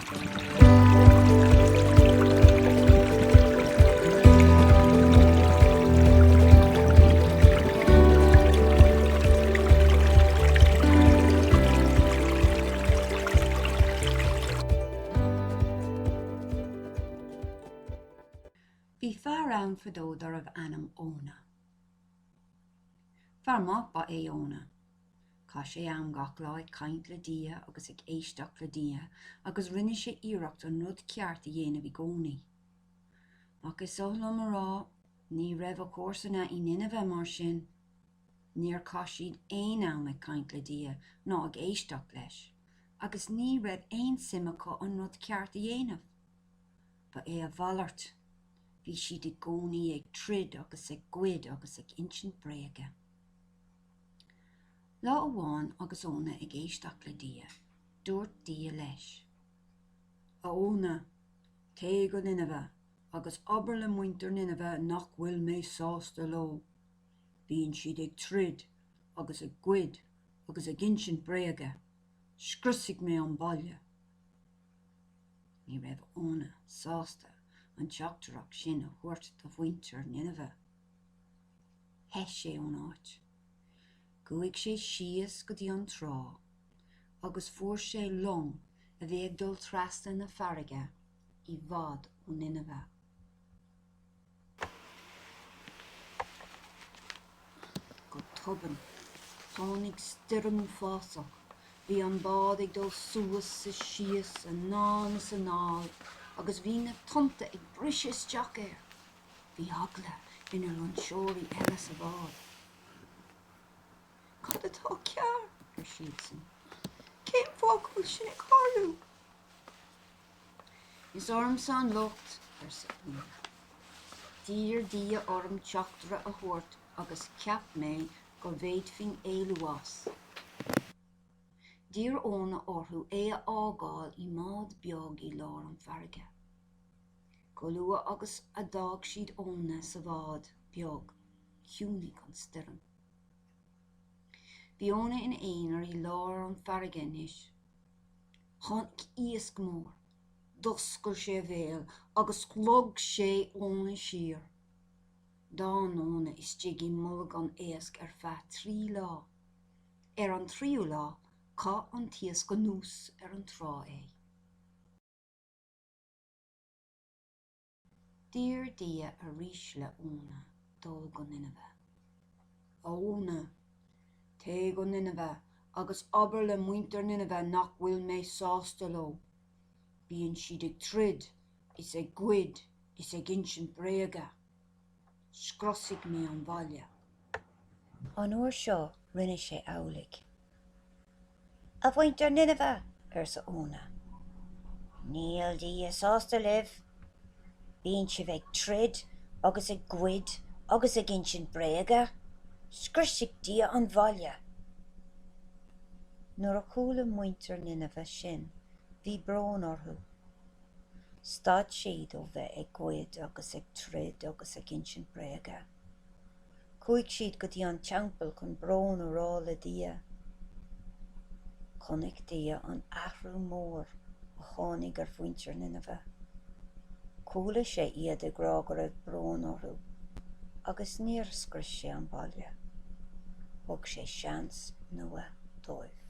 Bhí fear ann fadódar of anam Íona. Fear mach ba é Íona. Cá sé am gach láid caint le dia agus ag éisteach le dia agus rinne sé iirecht an rud ceart a dhéanamh i gcónaí. Ach is solam a rá, ní raibh a cósanna I Nineveh mar sin, níor cá siad éon am ag caint le dia ná ag éisteach leis, agus ní raibh éon simachá an rud ceart a dhéanamh. Ba é a bhallart. Bhí siad ag gcónaí ag trid agus ag gcuid agus ag insint bréige. Lá amháin agus Íona ag éisteach le dia, dúirt dia leis. A Íona, té go Nineveh, agus obair le muintir Nineveh nach bhfuil mé sásta leo. Bhíonn siad ag trid agus ag gcuid agus ag insint bréige, scriosigh mé an baile. Ní raibh Íona sásta an teachtarach sin a thuairt do bhaintear Nineveh. Heis sé ón áit. Gúigh sé síos go dtí an trá, agus fuair sé long a bhí ag dul trasna na farraige I bhfad ó Nineveh. Go tubann, tháinig stirim fásach, bhí an bád ag dul suas sa síos a nán sa nál, agus bhí na tonta ag brise isteach air. Bhí agla inar an seoirí eile sa bhád. Cad atá cearr, siad san. Céim fágfuil sin ag tharlú. Is orm san lucht, sa Íona. Dír dia orm teachtra a thuairt agus ceap mé go bhéad fin éilúas. Dír Íona orthú é a ágáil I mád beag I lár an farraige. Go lua agus a dag siad Íona sa bhád beag, ciúnaigh an stirim. Bhí Íona in éonar I lár an farraige anois. Tháinig iasc mór, doscail sé bhéal agus chlog sé Íona siar. D'án Íona is déag I mulg an éasc feadh 3 lá. Ar an 3ú lá, cá an tíos go nús ar an trá é. Dír dia a rís le Íona dul go Nineveh. A Íona, té go Nineveh, agus obair le muintir Nineveh nach bhfuil mé sásta leo. Bhíonn siad ag trid, is ag gcuid, is ag insint bréige. Scrosigh mé an baile. An uair seo rinne sé amhlaigh. A bhaintear Nineveh, sa Íona. Níl dia sásta libh. Bhíonn si bheith trid, agus ag gcuid, agus ag insint bréige. Scriosigh dia an bhaile. Nuair a chúla muintir Nineveh sin, bhí brón orthú. Stad siad ó bheith ag gcuid agus ag trid agus ag insint bréige. Chúig siad go dtí an teampall chun brón ó rá le dia. Chonaic dia an athrú mór a tháinig ar bhaintear Nineveh. Cúla sé iad ag rá go raibh brón orthú, agus níor scrios sé an baile. Thug sé seans nua dóibh.